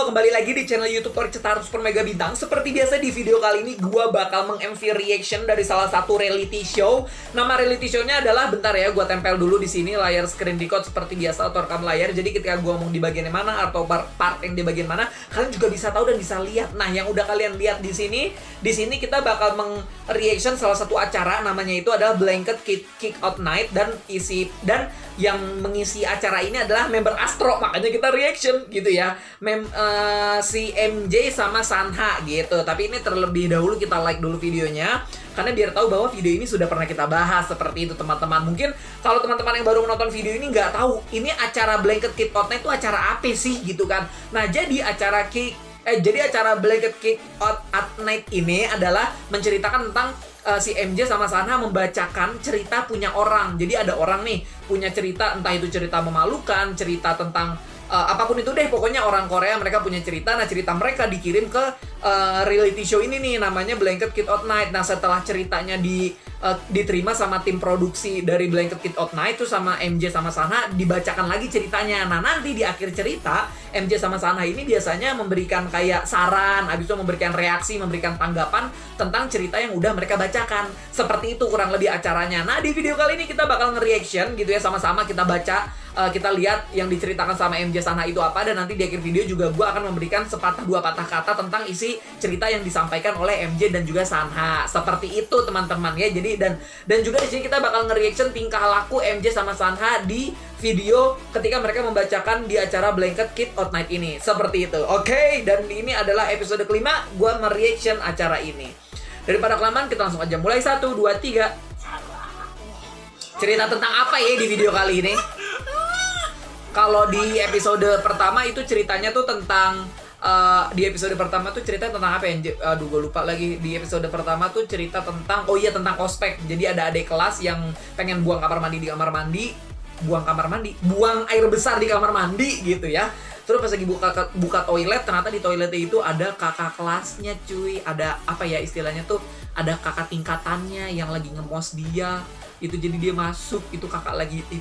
kembali lagi di channel YouTube Percetar Super Mega Bintang. Seperti biasa di video kali ini gue bakal meng-MV reaction dari salah satu reality show. Nama reality show-nya adalah, bentar ya, gue tempel dulu di sini layar screen record seperti biasa atau rekam layar. Jadi ketika gue ngomong di bagian mana atau part yang di bagian mana, kalian juga bisa tahu dan bisa lihat. Nah, yang udah kalian lihat di sini kita bakal meng-reaction salah satu acara, namanya itu adalah Blanket Kick Out Night, dan yang mengisi acara ini adalah member Astro, makanya kita reaction gitu ya. Si MJ sama Sanha gitu. Tapi ini terlebih dahulu kita like dulu videonya, karena biar tahu bahwa video ini sudah pernah kita bahas seperti itu teman-teman. Mungkin kalau teman-teman yang baru menonton video ini nggak tahu ini acara Blanket Kick Out Night itu acara apa sih gitu kan. Nah, jadi acara Blanket Kick Out at Night ini adalah menceritakan tentang si MJ sama Sanha membacakan cerita punya orang. Jadi ada orang nih punya cerita, entah itu cerita memalukan, cerita tentang apapun itu deh, pokoknya orang Korea mereka punya cerita. Nah, cerita mereka dikirim ke reality show ini nih, namanya Blanket Kick Out Night. Nah, setelah ceritanya diterima sama tim produksi dari Blanket Kick Out Night, tuh sama MJ sama Sanha dibacakan lagi ceritanya. Nah, nanti di akhir cerita MJ sama Sanha ini biasanya memberikan kayak saran, habis itu memberikan reaksi, memberikan tanggapan tentang cerita yang udah mereka bacakan. Seperti itu kurang lebih acaranya. Nah, di video kali ini kita bakal nge-reaction gitu ya, sama-sama kita baca, kita lihat yang diceritakan sama MJ Sanha itu apa, dan nanti di akhir video juga gue akan memberikan sepatah dua patah kata tentang isi cerita yang disampaikan oleh MJ dan juga Sanha. Seperti itu teman-teman ya. Jadi dan juga di sini kita bakal nge-reaction tingkah laku MJ sama Sanha di video ketika mereka membacakan di acara Blanket Kick Out Night ini. Seperti itu. Oke, dan ini adalah episode kelima gue nge-reaction acara ini. Daripada kelamaan, kita langsung aja mulai. 1, 2, 3. Cerita tentang apa ya di video kali ini? Kalau di episode pertama itu ceritanya tuh tentang di episode pertama tuh cerita tentang apa ya? Aduh, gue lupa lagi. Di episode pertama tuh cerita tentang, oh iya, tentang ospek. Jadi ada adik kelas yang pengen buang air besar di kamar mandi gitu ya. Terus pas lagi buka toilet, ternyata di toiletnya itu ada kakak kelasnya cuy. Ada apa ya istilahnya tuh, ada kakak tingkatannya yang lagi ngemos dia. Itu jadi dia masuk,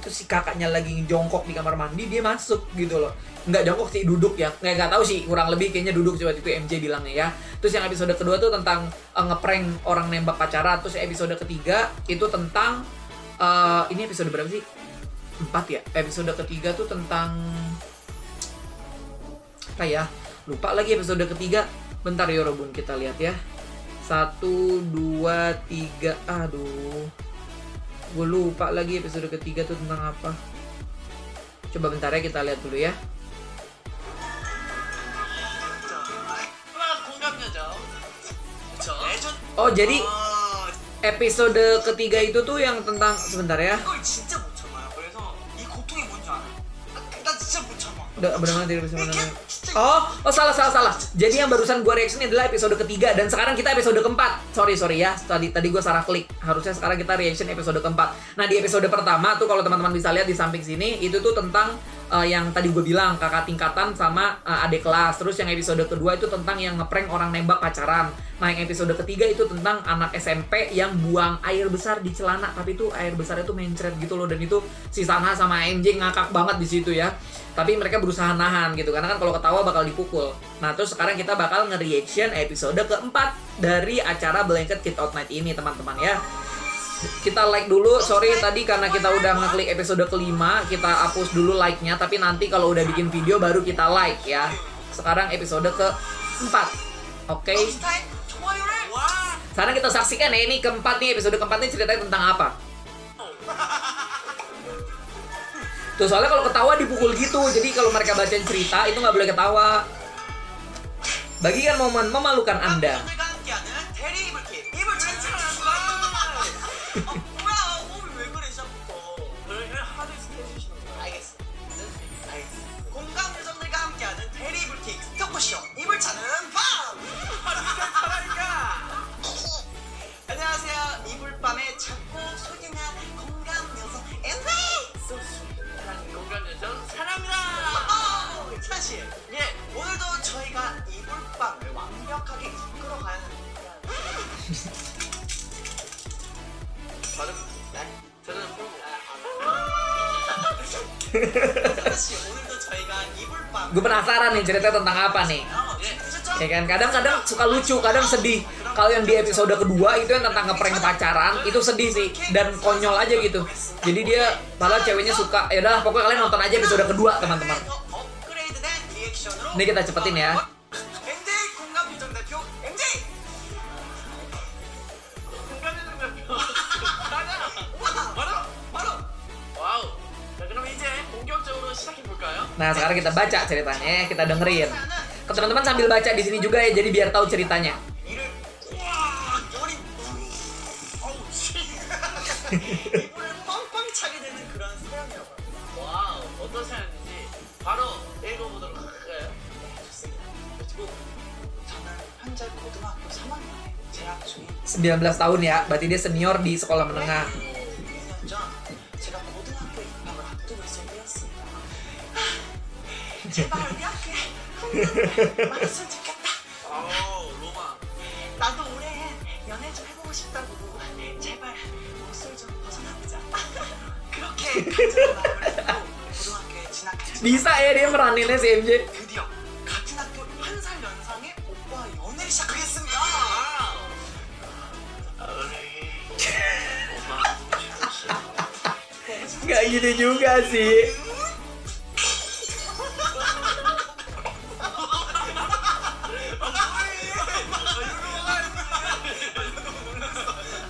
si kakaknya lagi jongkok di kamar mandi, dia masuk gitu loh. Nggak jongkok sih, duduk ya. Nggak tahu sih, kurang lebih kayaknya duduk, coba itu MJ bilangnya ya. Terus yang episode kedua tuh tentang ngeprank orang nembak pacaran. Terus episode ketiga itu tentang ini episode berapa sih? 4 ya. Episode ketiga tuh tentang apa ya? Lupa lagi episode ketiga. Bentar ya Robun, kita lihat ya. 1, 2, 3. Aduh, gue lupa lagi episode ketiga tuh tentang apa. Coba bentar ya, kita lihat dulu ya. Oh, jadi episode ketiga itu tuh yang tentang, sebentar ya. Oh, salah. Jadi yang barusan gue reaction adalah episode ketiga, dan sekarang kita episode keempat. Sorry ya, tadi gue salah klik. Harusnya sekarang kita reaction episode keempat. Nah, di episode pertama tuh kalau teman-teman bisa lihat di samping sini, itu tuh tentang yang tadi gue bilang, kakak tingkatan sama adik kelas. Terus yang episode kedua itu tentang yang ngeprank orang nembak pacaran. Nah, yang episode ketiga itu tentang anak SMP yang buang air besar di celana, tapi itu air besarnya tuh mencret gitu loh. Dan itu si Sanha sama MJ ngakak banget di situ ya. Tapi mereka berusaha nahan gitu, karena kan kalau ketawa bakal dipukul. Nah, terus sekarang kita bakal nge-reaction episode keempat dari acara Blanket Kick Out Night ini teman-teman ya. Kita like dulu, sorry tadi karena kita udah ngeklik episode kelima, kita hapus dulu like-nya. Tapi nanti kalau udah bikin video baru kita like ya. Sekarang episode keempat. Oke. Sekarang kita saksikan ya, ini keempat nih, episode keempat nih ceritanya tentang apa. Tuh, soalnya kalau ketawa dipukul gitu. Jadi kalau mereka bacain cerita itu nggak boleh ketawa. Bagikan momen memalukan Anda. 사실 오늘도 저희가 이불밤을 Gue penasaran nih ceritanya tentang apa nih. Ya kan, kadang-kadang suka lucu, kadang sedih. Kalau yang di episode kedua itu yang tentang ngeprank pacaran, itu sedih sih dan konyol aja gitu. Jadi dia malah ceweknya suka. Ya udah, pokoknya kalian nonton aja episode kedua, teman-teman. Ini kita cepetin ya. Nah, sekarang kita baca ceritanya, kita dengerin. Ke teman-teman sambil baca di sini juga ya, jadi biar tahu ceritanya. 와우, 어떤 사연인지 바로 읽어보도록 할까요? 저는 현재 고등학교 3학년에 재학 중인 19 tahun ya, berarti dia senior di sekolah menengah. 2년 전 제가 고등학교 입학을 앞두고 있을 때였습니다. 제발 우리 학교에 흥분을 많았으면 좋겠다. 아우, 로망. 나도 올해 연애 좀 해보고 싶다고. 제발 목소리 좀 벗어나보자. 그렇게 간절한 마음을 갖고 고등학교에 진학했죠. Bisa ya dia meraninnya si MJ. 드디어 같은 학교 한 살 연상의 오빠와 연애를 시작하겠습니다. Gak gitu juga sih.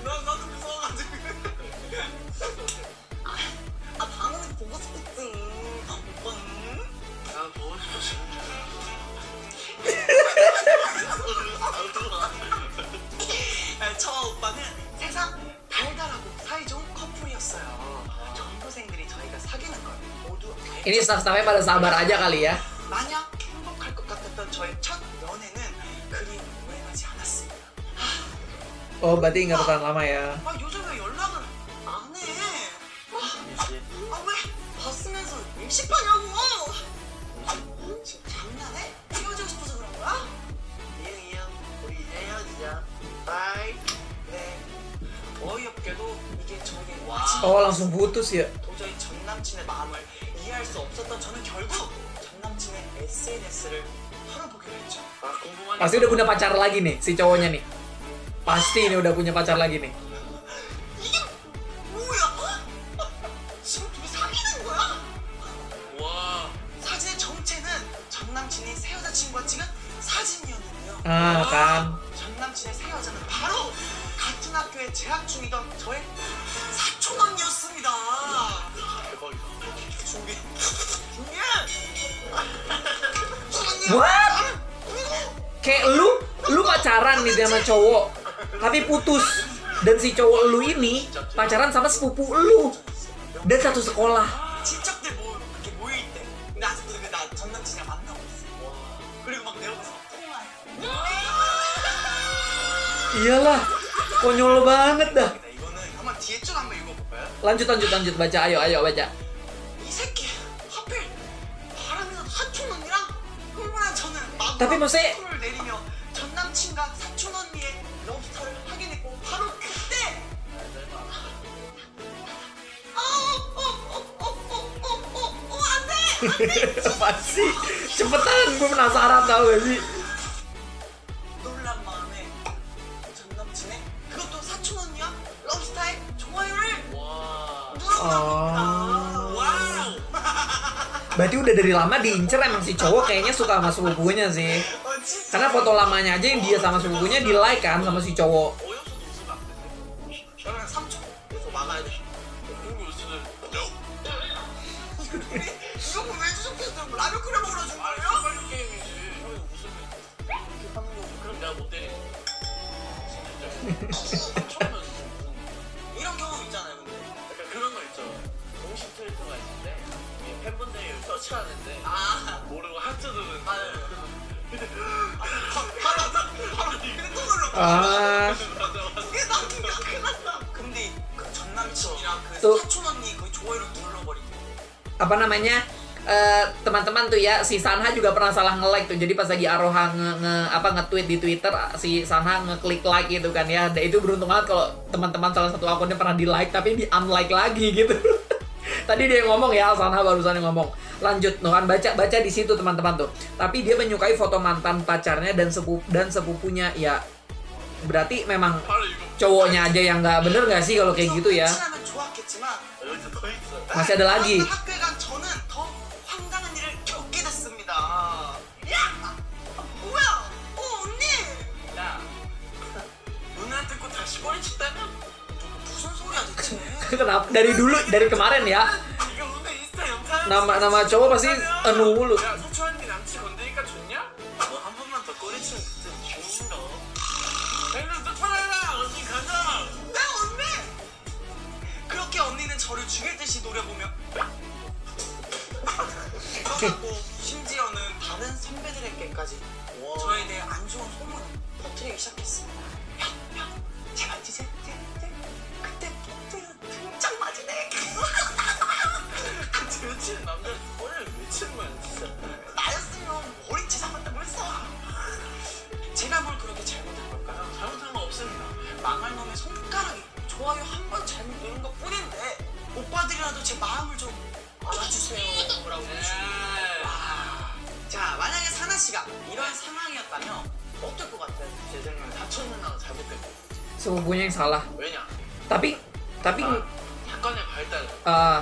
나도 무서워가지고. 당연히 보고 싶었지. 오빠는? 난 보고 싶었어. 저 오빠는 세상 달달하고 사이좋은 커플이었어요. 전교생들이 저희가 사귀는 걸 모두 Ini staff-staffnya pada sabar aja kali ya. 마냥 행복할 것 같았던 저의 첫 연애는 그리 오래가지 않았습니다. Oh, berarti nggak bertahan lama ya. 요즘 왜 연락을 안 해? 왜 봤으면서 일식하냐고? 지금 장난해? 헤어지고 싶어서 그런 거야? 이응 우리 이제 헤어지자. 바이. 네. 어이없게도 이게 저에게 Oh, langsung putus ya. 도저히 전 남친의 마음을 이해할 수 없었던 저는 결국 전 남친의 SNS를 털어보기로 했죠. 궁금하니까. Pasti udah punya pacar lagi nih si cowoknya nih. Pasti ini udah punya pacar lagi nih. 이게 뭐야? 지금 둘이 사귀는 거야? 와. 사진의 정체는 전 남친이 새 여자친구와 찍은 사진이었는데요. Ah, kan. 전 남친의 새 여자는 바로 같은 학교에 재학 중이던 저의 사촌 언니였습니다. 대박이다. 준비해. What? Kayak lu pacaran nih sama cowok, tapi putus. Dan si cowok lu ini pacaran sama sepupu lu dan satu sekolah. 친척들 이렇게 모일 때 근데 아직도 전 남친이랑 만나고 있어. 그리고 막 내 옆에서 통화해. Iyalah, konyol banget dah. 이거는 한번 뒤에 쭉 한번 읽어볼까요? Lanjut baca, ayo baca. 이 새끼 하필 바람이나 사촌 언니랑 얼마나 저는 Tapi maksudnya- 를 내리며 전 남친과 사촌 언니의 러브스타를 확인했고 바로 그때 안돼 Apa sih? Cepetan, gue penasaran tau gak sih? 놀란 마음에 전 남친의 그것도 사촌 언니와 러브스타의 좋아요를 눌러봅니다. 와우. Berarti udah dari lama diincer emang si cowok kayaknya suka sama sepupunya sih. Karena foto lamanya aja yang dia sama sepupunya di like kan sama si cowok. 어여서 웃으면 안 돼. 저랑 3초 계속 막아야 돼. 그리고 웃으면 이거 왜 주셨겠어요? 라면 끓여 먹으러 준 거예요? 빨리 게임이지. 형이 웃으면 이렇게 하는 거 그럼 내가 못 때리는 거야. 이런 경험 있잖아요, 근데. 약간 그런 거 있죠. 공식 트위터가 있는데 팬분들이 서치하는데 모르고 하트 누르는 거. 바로 또 눌러. Ah, 그게 나쁜 게 큰일 났다. 근데 그 전 남친이랑 그 또- 사촌 언니 그 좋아요를 눌러버리고. apa namanya? Teman-teman tuh ya, si Sanha juga pernah salah nge-like tuh. Jadi pas lagi Aroha nge-tweet di Twitter, si Sanha ngeklik like gitu kan ya. Dan itu beruntung banget kalau teman-teman salah satu akunnya pernah di-like tapi di-unlike lagi gitu. Tadi dia ngomong ya, Sanha barusan ngomong. Lanjut, no kan baca di situ teman-teman tuh. Tapi dia menyukai foto mantan pacarnya dan sepupunya. Ya berarti memang cowoknya aja yang nggak bener nggak sih kalau kayak gitu ya. 친하면 좋았겠지만 Masih ada lagi. 학교에 간 저는 더 황당한 일을 겪게 됐습니다. 야! 뭐야? 언니! 야, 누나한테 꼭 다시 꼬리쳤다며? 무슨 소리야 대체? Kenapa dari kemarin ya 이거 오늘 인스타 영상 nama cowok pasti anu mulu. 야, 서초한테 남친 건드니까 좋냐? 너 한 번만 더 꼬리치면 그때 죽는다. 내일은 또 찾아라! 언니 가자! 네, 언니! 그렇게 언니는 저를 죽일 듯이 노려보며 그러고 심지어는 다른 선배들에게까지 저에 대해 안 좋은 소문을 퍼뜨리기 시작했습니다. 야, 제발 이제 그때 등짝 맞으네. 그때 여친 남자 머리를 왜 치는 거야 진짜. 나였으면 머리 치사봤다고 했어. 제가 뭘 그렇게 잘못한 걸까요? 잘못한 거 없습니다. 망할 놈의 손가락이 좋아요 한 번 잘못 누른 것 뿐인데 오빠들이라도 제 마음을 좀 알아주세요 라고 자, 만약에 사나 씨가 이런 상황이었다면 어떨 것 같아요? 제 생각엔 사촌 누나가 잘못된 거. Sepupunya yang salah. 왜냐? Tapi 사건의 발달.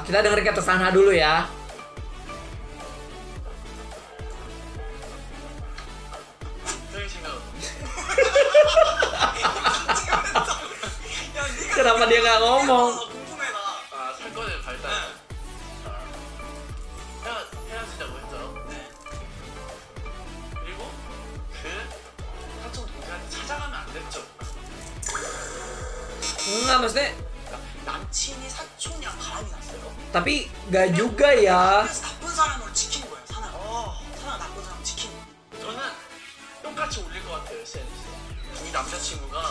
kita dengerin kata Sanha dulu ya. 형이 생각. Kenapa dia nggak ngomong? 궁금해 나. 사건의 발달. 헤어지자고 했죠. 네. 그리고 그 사촌 동생한테 찾아가면 안 됐죠. Enggak, maksudnya 남친이 사촌이랑 바람이 났어요. tapi gak juga ya. 그래서 나쁜 사람으로 지킨 거예요, 사나. 사나 나쁜 사람 지킨. 저는 똑같이 올릴 것 같아요, SNS에. 이 남자친구가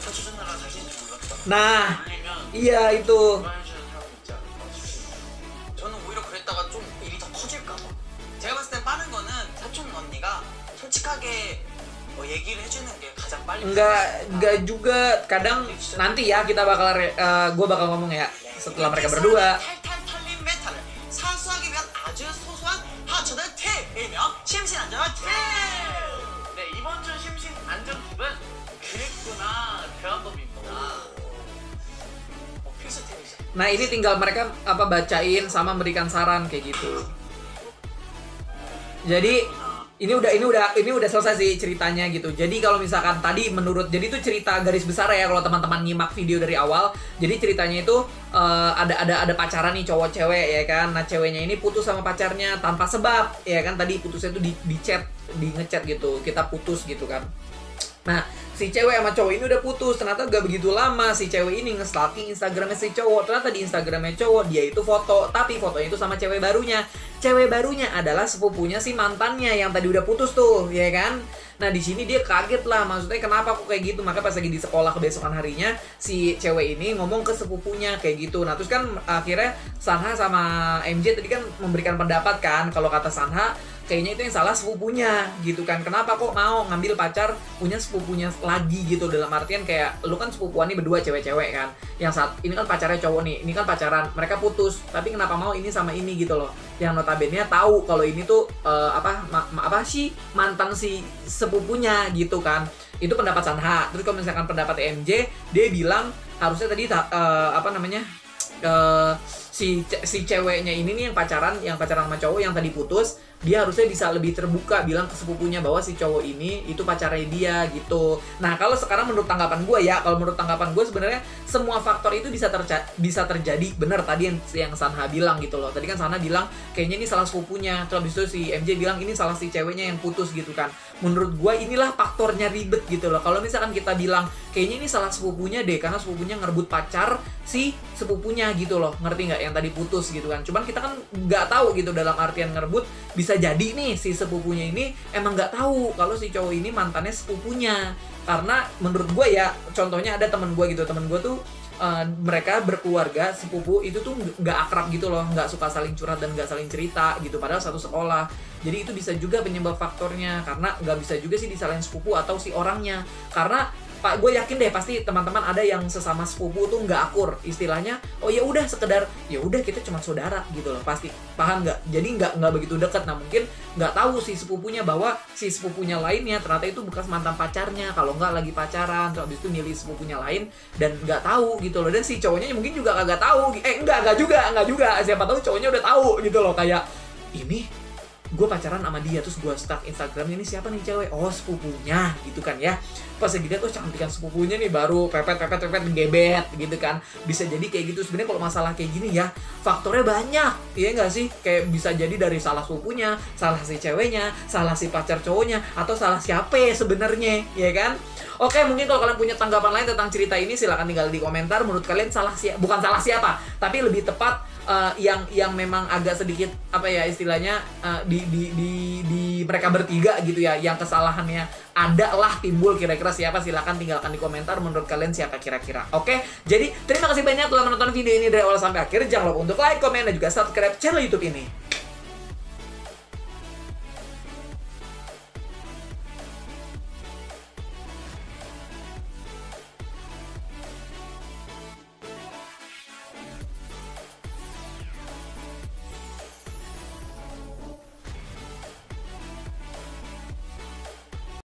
사촌 누나랑 사귄지 몰랐다. Nah, 올리면 iya itu. 좋아해주는 사람이 있지 않을까 싶습니다. 저는 오히려 그랬다가 좀 일이 더 커질까 봐. 제가 봤을 땐 빠른 거는 사촌 언니가 솔직하게 얘기를 해주는 게 가장 빨리. Enggak juga. Kadang nanti ya kita bakal gue bakal ngomong ya setelah mereka berdua. 탈탈 털린 메탈을 사수하기 위한 아주 소소한 하초들 팁 일명 심신 안전화 팁. 네, 이번 주 심신 안전 팁은 그랬구나 대화법입니다. 필수 팁이죠. Nah ini tinggal mereka bacain sama memberikan saran kayak gitu. Jadi ini udah selesai sih ceritanya gitu. Jadi kalau misalkan tadi jadi itu cerita garis besar ya kalau teman-teman nyimak video dari awal. Jadi ceritanya itu ada pacaran nih cowok cewek ya kan. Nah ceweknya ini putus sama pacarnya tanpa sebab ya kan. Tadi putusnya itu di ngechat gitu. Kita putus gitu kan. Nah si cewek sama cowok ini udah putus. Ternyata gak begitu lama si cewek ini nge-stalking Instagramnya si cowok. Ternyata di Instagramnya cowok dia itu foto, tapi fotonya itu sama cewek barunya. Cewek barunya adalah sepupunya si mantannya yang tadi udah putus tuh, ya kan? Nah di sini dia kaget lah, maksudnya kenapa kok kayak gitu? Maka pas lagi di sekolah kebesokan harinya si cewek ini ngomong ke sepupunya kayak gitu. Nah terus kan akhirnya Sanha sama MJ tadi kan memberikan pendapat kan, kalau kata Sanha kayaknya itu yang salah sepupunya gitu kan. Kenapa kok mau ngambil pacar punya sepupunya lagi gitu, dalam artian kayak lu kan sepupuan nih berdua cewek-cewek kan. Yang saat ini kan pacarnya cowok nih, ini kan pacaran, mereka putus, tapi kenapa mau ini sama ini gitu loh. Yang notabene tahu kalau ini tuh mantan si sepupunya gitu kan. Itu pendapat Sanha. Terus kalau misalkan pendapat MJ, dia bilang harusnya tadi si ceweknya ini nih yang pacaran sama cowok yang tadi putus, dia harusnya bisa lebih terbuka bilang ke sepupunya bahwa si cowok ini itu pacarnya dia gitu. Nah kalau sekarang menurut tanggapan gue ya, sebenarnya semua faktor itu bisa terjadi. Bener tadi yang Sanha bilang gitu loh. Tadi kan Sanha bilang kayaknya ini salah sepupunya, terus habis itu si MJ bilang ini salah si ceweknya yang putus gitu kan. Menurut gue inilah faktornya ribet gitu loh. Kalau misalkan kita bilang kayaknya ini salah sepupunya deh, karena sepupunya ngerebut pacar si sepupunya gitu loh, ngerti nggak, yang tadi putus gitu kan. Cuman kita kan nggak tahu gitu, dalam artian ngerebut bisa jadi nih si sepupunya ini emang nggak tahu kalau si cowok ini mantannya sepupunya. Karena menurut gue ya, contohnya ada temen gue gitu, temen gue tuh mereka berkeluarga sepupu itu tuh nggak akrab gitu loh, nggak suka saling curhat dan nggak saling cerita gitu, padahal satu sekolah. Jadi itu bisa juga penyebab faktornya, karena nggak bisa juga sih disalahin sepupu atau si orangnya, karena Pak, gue yakin deh pasti teman-teman ada yang sesama sepupu tuh nggak akur istilahnya. Oh ya udah sekedar ya udah kita cuma saudara gitu loh, pasti paham nggak? Jadi nggak begitu dekat. Nah mungkin nggak tahu si sepupunya bahwa si sepupunya lainnya ternyata itu bekas mantan pacarnya, kalau nggak lagi pacaran terus habis itu milih sepupunya lain dan nggak tahu gitu loh. Dan si cowoknya mungkin juga kagak tahu, enggak juga, siapa tahu cowoknya udah tahu gitu loh, kayak ini gue pacaran sama dia, terus gue start Instagram, ini siapa nih cewek, oh sepupunya gitu kan ya. Pas lagi dia tuh cantikan sepupunya nih, baru pepet gebet gitu kan. Bisa jadi kayak gitu. Sebenarnya kalau masalah kayak gini ya faktornya banyak, iya nggak sih? Kayak bisa jadi dari salah sepupunya, salah si ceweknya, salah si pacar cowoknya, atau salah siapa sebenarnya, ya kan? Oke, mungkin kalau kalian punya tanggapan lain tentang cerita ini silahkan tinggal di komentar. Menurut kalian bukan salah siapa, tapi lebih tepat yang memang agak sedikit apa ya istilahnya di mereka bertiga gitu ya, yang kesalahannya ada lah timbul, kira-kira siapa, silahkan tinggalkan di komentar menurut kalian siapa kira-kira. Oke, jadi terima kasih banyak telah menonton video ini dari awal sampai akhir. Jangan lupa untuk like, komen, dan juga subscribe channel YouTube ini.